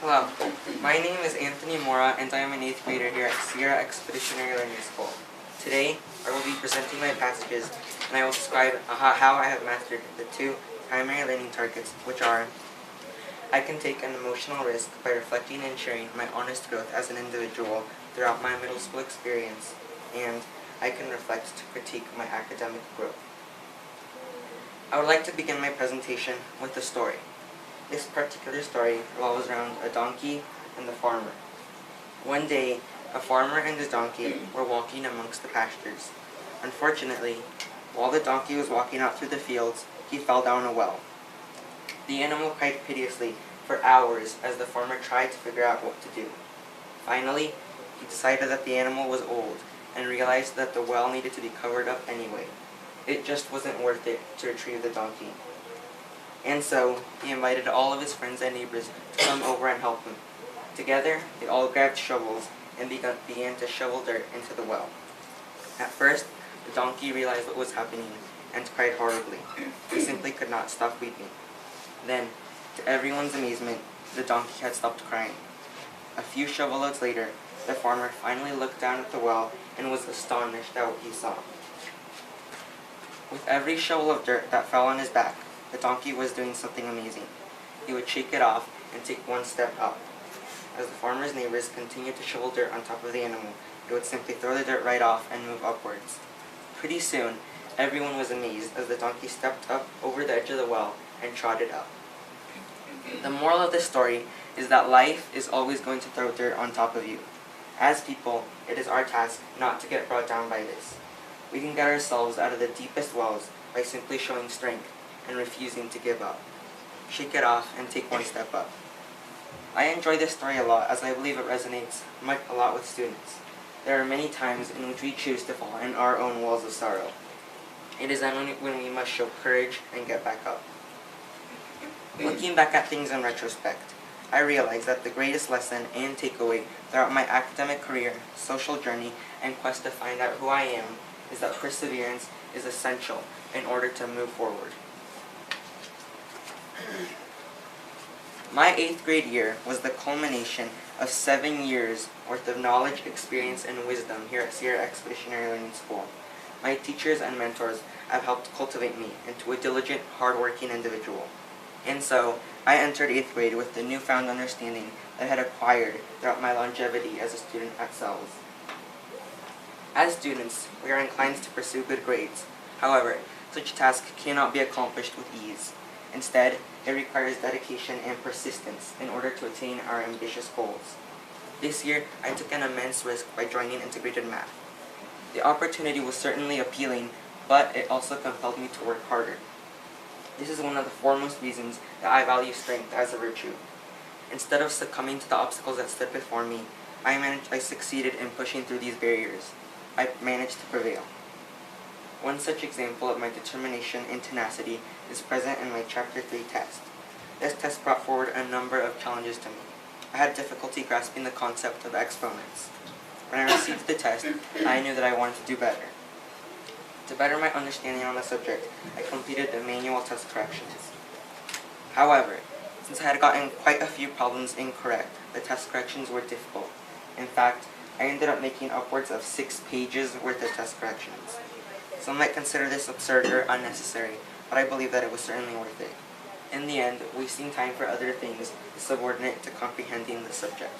Hello, my name is Anthony Mora and I am an 8th grader here at Sierra Expeditionary Learning School. Today, I will be presenting my passages and I will describe how I have mastered the two primary learning targets, which are: I can take an emotional risk by reflecting and sharing my honest growth as an individual throughout my middle school experience, and I can reflect to critique my academic growth. I would like to begin my presentation with a story. This particular story revolves around a donkey and the farmer. One day, a farmer and his donkey were walking amongst the pastures. Unfortunately, while the donkey was walking out through the fields, he fell down a well. The animal cried piteously for hours as the farmer tried to figure out what to do. Finally, he decided that the animal was old and realized that the well needed to be covered up anyway. It just wasn't worth it to retrieve the donkey. And so, he invited all of his friends and neighbors to come over and help him. Together, they all grabbed shovels and began to shovel dirt into the well. At first, the donkey realized what was happening and cried horribly. He simply could not stop weeping. Then, to everyone's amazement, the donkey had stopped crying. A few shovel loads later, the farmer finally looked down at the well and was astonished at what he saw. With every shovel of dirt that fell on his back, the donkey was doing something amazing. He would shake it off and take one step up. As the farmer's neighbors continued to shovel dirt on top of the animal, it would simply throw the dirt right off and move upwards. Pretty soon, everyone was amazed as the donkey stepped up over the edge of the well and trotted up. The moral of this story is that life is always going to throw dirt on top of you. As people, it is our task not to get brought down by this. We can get ourselves out of the deepest wells by simply showing strength and refusing to give up. Shake it off and take one step up. I enjoy this story a lot as I believe it resonates a lot with students. There are many times in which we choose to fall in our own walls of sorrow. It is then when we must show courage and get back up. Looking back at things in retrospect, I realize that the greatest lesson and takeaway throughout my academic career, social journey, and quest to find out who I am is that perseverance is essential in order to move forward. My 8th grade year was the culmination of 7 years worth of knowledge, experience, and wisdom here at Sierra Expeditionary Learning School. My teachers and mentors have helped cultivate me into a diligent, hardworking individual. And so, I entered 8th grade with the newfound understanding that I had acquired throughout my longevity as a student at SELS. As students, we are inclined to pursue good grades. However, such a task cannot be accomplished with ease. Instead, it requires dedication and persistence in order to attain our ambitious goals. This year, I took an immense risk by joining integrated math. The opportunity was certainly appealing, but it also compelled me to work harder. This is one of the foremost reasons that I value strength as a virtue. Instead of succumbing to the obstacles that stood before me, I succeeded in pushing through these barriers. I managed to prevail. One such example of my determination and tenacity is present in my Chapter 3 test. This test brought forward a number of challenges to me. I had difficulty grasping the concept of exponents. When I received the test, I knew that I wanted to do better. To better my understanding on the subject, I completed the manual test corrections. However, since I had gotten quite a few problems incorrect, the test corrections were difficult. In fact, I ended up making upwards of 6 pages worth of test corrections. Some might consider this absurd or unnecessary, but I believe that it was certainly worth it. In the end, wasting time for other things is subordinate to comprehending the subject.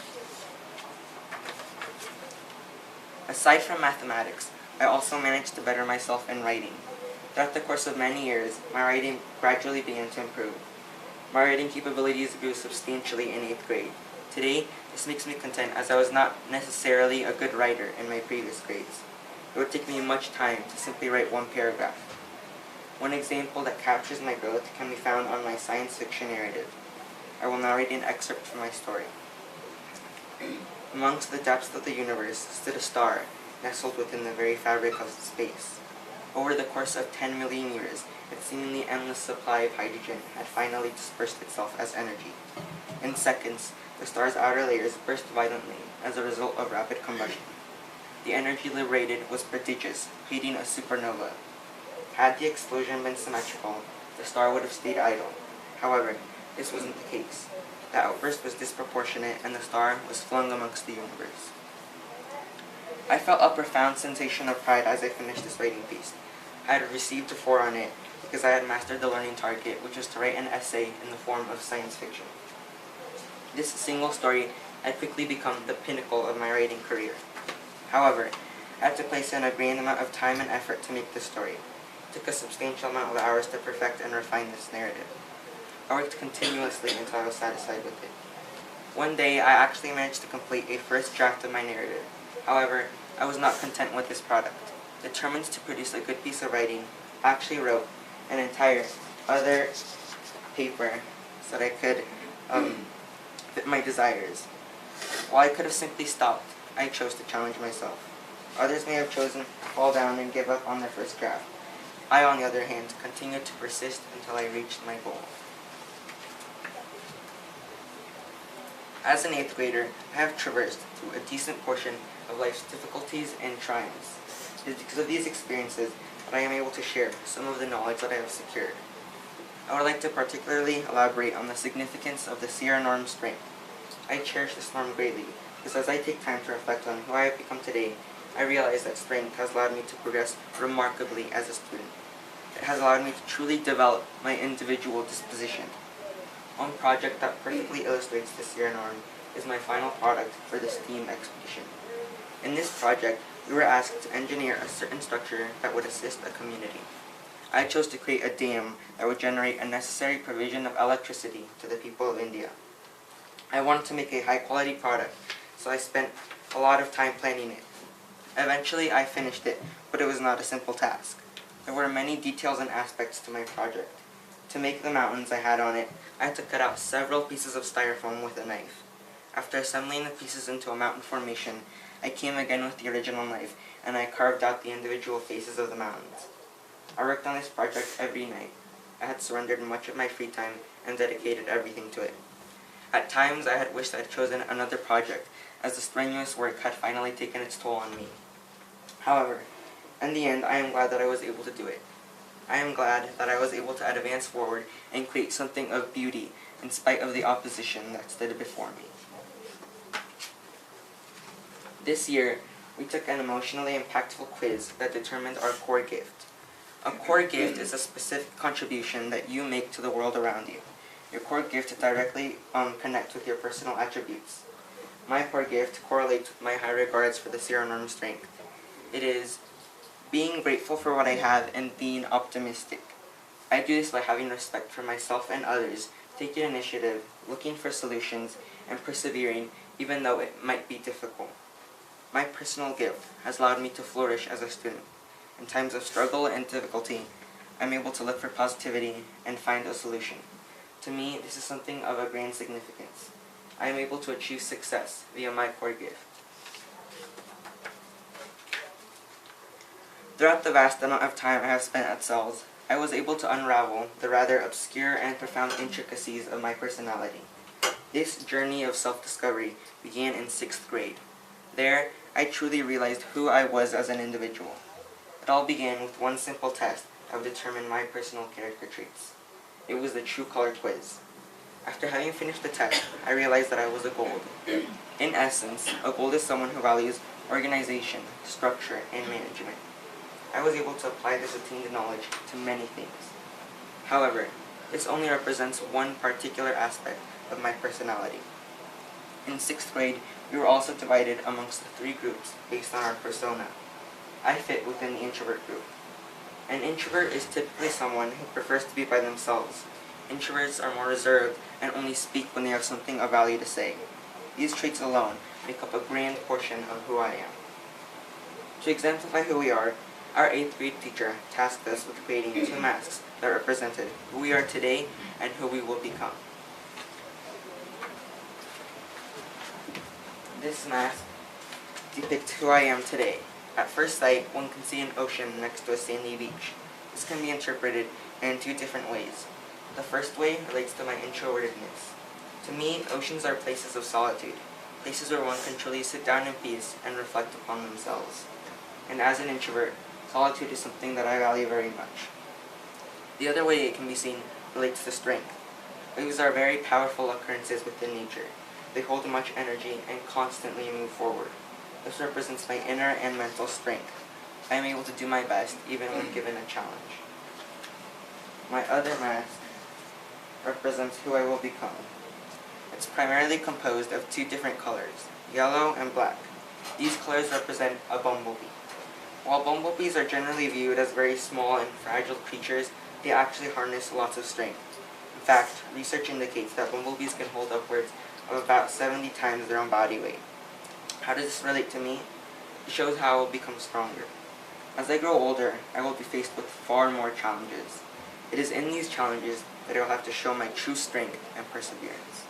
Aside from mathematics, I also managed to better myself in writing. Throughout the course of many years, my writing gradually began to improve. My writing capabilities grew substantially in 8th grade. Today, this makes me content as I was not necessarily a good writer in my previous grades. It would take me much time to simply write one paragraph. One example that captures my growth can be found on my science fiction narrative. I will narrate an excerpt from my story. Amongst the depths of the universe stood a star, nestled within the very fabric of space. Over the course of 10 million years, its seemingly endless supply of hydrogen had finally dispersed itself as energy. In seconds, the star's outer layers burst violently as a result of rapid combustion. The energy liberated was prodigious, creating a supernova. Had the explosion been symmetrical, the star would have stayed idle. However, this wasn't the case. The outburst was disproportionate, and the star was flung amongst the universe. I felt a profound sensation of pride as I finished this writing piece. I had received a 4 on it because I had mastered the learning target, which was to write an essay in the form of science fiction. This single story had quickly become the pinnacle of my writing career. However, I had to place in a great amount of time and effort to make this story. It took a substantial amount of hours to perfect and refine this narrative. I worked continuously until I was satisfied with it. One day, I actually managed to complete a first draft of my narrative. However, I was not content with this product. Determined to produce a good piece of writing, I actually wrote an entire other paper so that I could fit my desires. While I could have simply stopped, I chose to challenge myself. Others may have chosen to fall down and give up on their first draft. I, on the other hand, continued to persist until I reached my goal. As an 8th grader, I have traversed through a decent portion of life's difficulties and triumphs. It is because of these experiences that I am able to share some of the knowledge that I have secured. I would like to particularly elaborate on the significance of the Sierra norm strength. I cherish this norm greatly, because as I take time to reflect on who I have become today, I realize that strength has allowed me to progress remarkably as a student. It has allowed me to truly develop my individual disposition. One project that perfectly illustrates the Sierra norm is my final product for the STEAM expedition. In this project, we were asked to engineer a certain structure that would assist a community. I chose to create a dam that would generate a necessary provision of electricity to the people of India. I wanted to make a high-quality product, so I spent a lot of time planning it. Eventually, I finished it, but it was not a simple task. There were many details and aspects to my project. To make the mountains I had on it, I had to cut out several pieces of styrofoam with a knife. After assembling the pieces into a mountain formation, I came again with the original knife, and I carved out the individual faces of the mountains. I worked on this project every night. I had surrendered much of my free time and dedicated everything to it. At times, I had wished I had chosen another project, as the strenuous work had finally taken its toll on me. However, in the end, I am glad that I was able to do it. I am glad that I was able to advance forward and create something of beauty in spite of the opposition that stood before me. This year, we took an emotionally impactful quiz that determined our core gift. A core gift is a specific contribution that you make to the world around you. Your core gift directly connects with your personal attributes. My core gift correlates with my high regards for the Sierra norm strength. It is being grateful for what I have and being optimistic. I do this by having respect for myself and others, taking initiative, looking for solutions, and persevering even though it might be difficult. My personal gift has allowed me to flourish as a student. In times of struggle and difficulty, I'm able to look for positivity and find a solution. To me, this is something of a grand significance. I am able to achieve success via my core gift. Throughout the vast amount of time I have spent at CELS, I was able to unravel the rather obscure and profound intricacies of my personality. This journey of self-discovery began in 6th grade. There, I truly realized who I was as an individual. It all began with one simple test that would determine my personal character traits. It was the True Color quiz. After having finished the test, I realized that I was a gold. In essence, a gold is someone who values organization, structure, and management. I was able to apply this attained knowledge to many things. However, this only represents one particular aspect of my personality. In 6th grade, we were also divided amongst 3 groups based on our persona. I fit within the introvert group. An introvert is typically someone who prefers to be by themselves. Introverts are more reserved and only speak when they have something of value to say. These traits alone make up a grand portion of who I am. To exemplify who we are, our 8th grade teacher tasked us with creating 2 masks that represented who we are today and who we will become. This mask depicts who I am today. At first sight, one can see an ocean next to a sandy beach. This can be interpreted in 2 different ways. The first way relates to my introvertedness. To me, oceans are places of solitude, places where one can truly sit down in peace and reflect upon themselves. And as an introvert, solitude is something that I value very much. The other way it can be seen relates to strength. Waves are very powerful occurrences within nature. They hold much energy and constantly move forward. This represents my inner and mental strength. I am able to do my best even when given a challenge. My other mask represents who I will become. It's primarily composed of two different colors, yellow and black. These colors represent a bumblebee. While bumblebees are generally viewed as very small and fragile creatures, they actually harness lots of strength. In fact, research indicates that bumblebees can hold upwards of about 70 times their own body weight. How does this relate to me? It shows how I will become stronger. As I grow older, I will be faced with far more challenges. It is in these challenges that I will have to show my true strength and perseverance.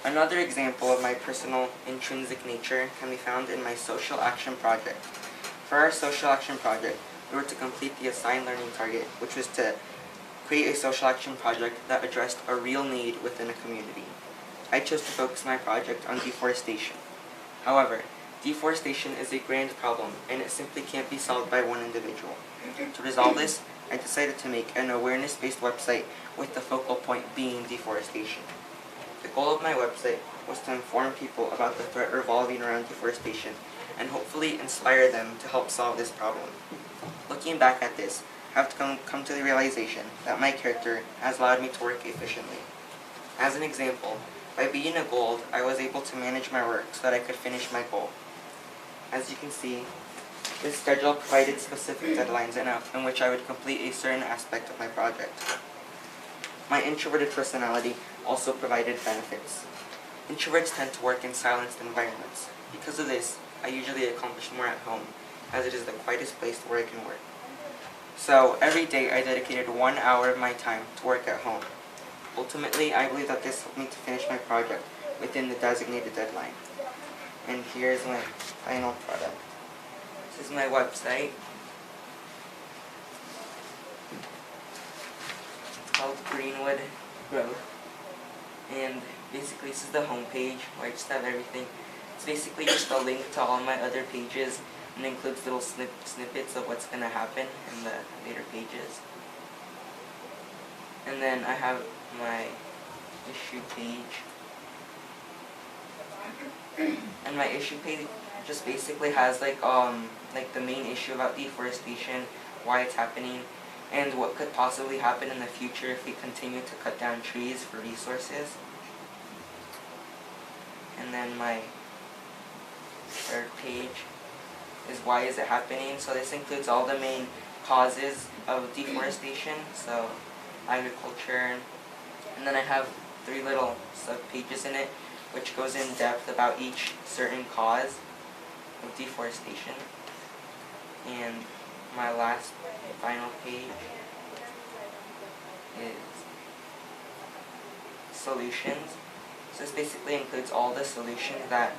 Another example of my personal intrinsic nature can be found in my social action project. For our social action project, we were to complete the assigned learning target, which was to create a social action project that addressed a real need within a community. I chose to focus my project on deforestation. However, deforestation is a grand problem, and it simply can't be solved by one individual. To resolve this, I decided to make an awareness-based website with the focal point being deforestation. The goal of my website was to inform people about the threat revolving around deforestation and hopefully inspire them to help solve this problem. Looking back at this, I have to come to the realization that my character has allowed me to work efficiently. As an example, by being a gold, I was able to manage my work so that I could finish my goal. As you can see, this schedule provided specific deadlines in which I would complete a certain aspect of my project. My introverted personality also provided benefits. Introverts tend to work in silenced environments. Because of this, I usually accomplish more at home, as it is the quietest place where I can work. So, every day I dedicated 1 hour of my time to work at home. Ultimately, I believe that this helped me to finish my project within the designated deadline. And here's my final product. This is my website. It's called Greenwood Growth. And basically this is the home page where I just have everything. It's basically just a link to all my other pages and includes little snippets of what's going to happen in the later pages. And then I have my issue page. And my issue page just basically has like the main issue about deforestation, why it's happening, and what could possibly happen in the future if we continue to cut down trees for resources. And then my third page is why is it happening. So this includes all the main causes of deforestation, so agriculture, and then I have 3 little sub-pages in it which goes in depth about each certain cause of deforestation. And my last final page is solutions. So this basically includes all the solutions that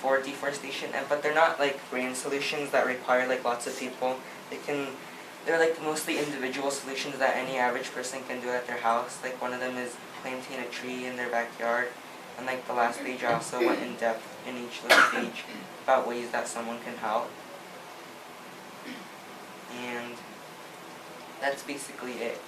for deforestation, but they're not like grand solutions that require like lots of people. They're like mostly individual solutions that any average person can do at their house. Like one of them is planting a tree in their backyard. And like the last page, I also went in depth in each little page about ways that someone can help. And that's basically it.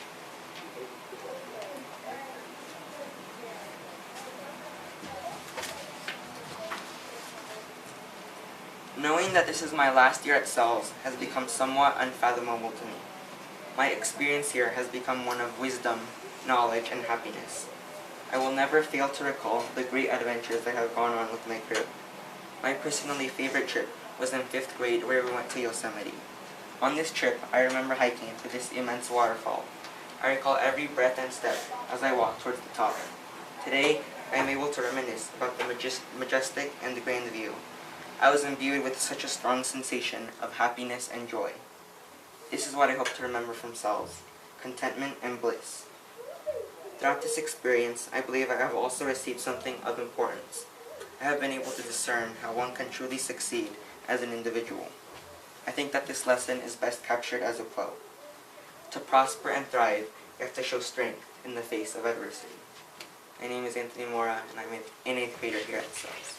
Knowing that this is my last year at Sells has become somewhat unfathomable to me. My experience here has become one of wisdom, knowledge, and happiness. I will never fail to recall the great adventures I have gone on with my crew. My personally favorite trip was in 5th grade where we went to Yosemite. On this trip, I remember hiking to this immense waterfall. I recall every breath and step as I walked towards the top. Today, I am able to reminisce about the majestic and the grand view. I was imbued with such a strong sensation of happiness and joy. This is what I hope to remember from Sells: contentment and bliss. Throughout this experience, I believe I have also received something of importance. I have been able to discern how one can truly succeed as an individual. I think that this lesson is best captured as a quote: to prosper and thrive, you have to show strength in the face of adversity. My name is Anthony Mora, and I'm an 8th grader here at Sells.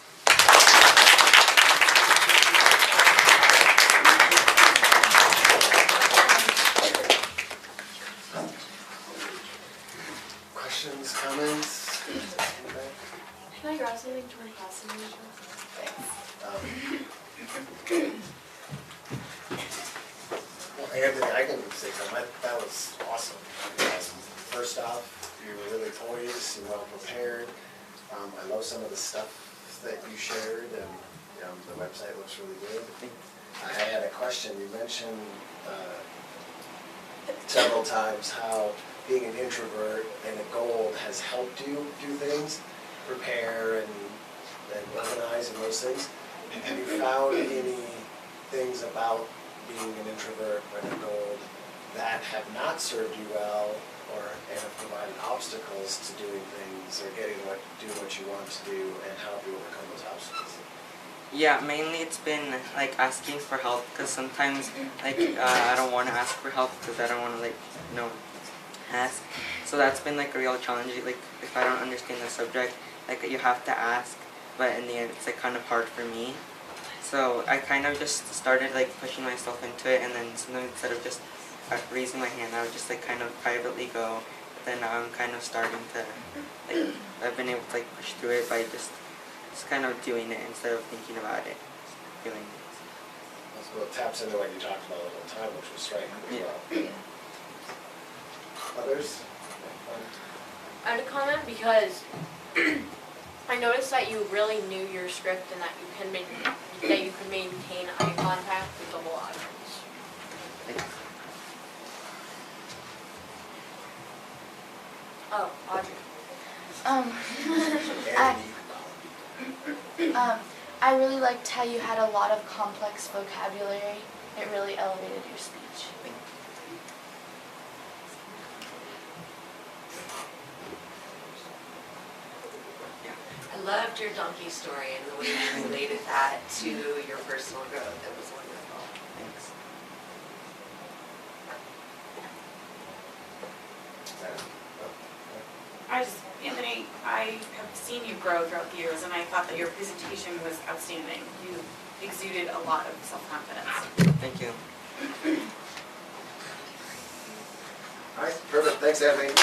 have something to pass in the Well, Anthony, I can say something. That was awesome. First off, you were really poised and well prepared. I love some of the stuff that you shared, and the website looks really good. I had a question. You mentioned several times how being an introvert and a gold has helped you do things, prepare and organize and those things. Have you found any things about being an introvert and a gold that have not served you well, or and have provided obstacles to doing things or doing what you want to do, and how have you overcome those obstacles? Yeah, mainly it's been like asking for help, because sometimes like I don't want to ask for help because I don't want to ask. So that's been like a real challenge. Like if I don't understand the subject, like you have to ask, but in the end it's like kind of hard for me. So I kind of just started like pushing myself into it, and then instead of just raising my hand, I would just like kind of privately go. But then now I'm kind of starting to like I've been able to like push through it by just kind of doing it instead of thinking about it, feeling it. Well, it taps into what you talked about a little time, which was strength as well. Others? I had a comment because I noticed that you really knew your script and that you could maintain eye contact with the whole audience. Oh, Audrey. I really liked how you had a lot of complex vocabulary. It really elevated your speech. I loved your donkey story and the way you related that to your personal growth. It was wonderful. Thanks. Anthony, I have seen you grow throughout the years, and I thought that your presentation was outstanding. You exuded a lot of self-confidence. Thank you. All right, perfect. Thanks, Anthony.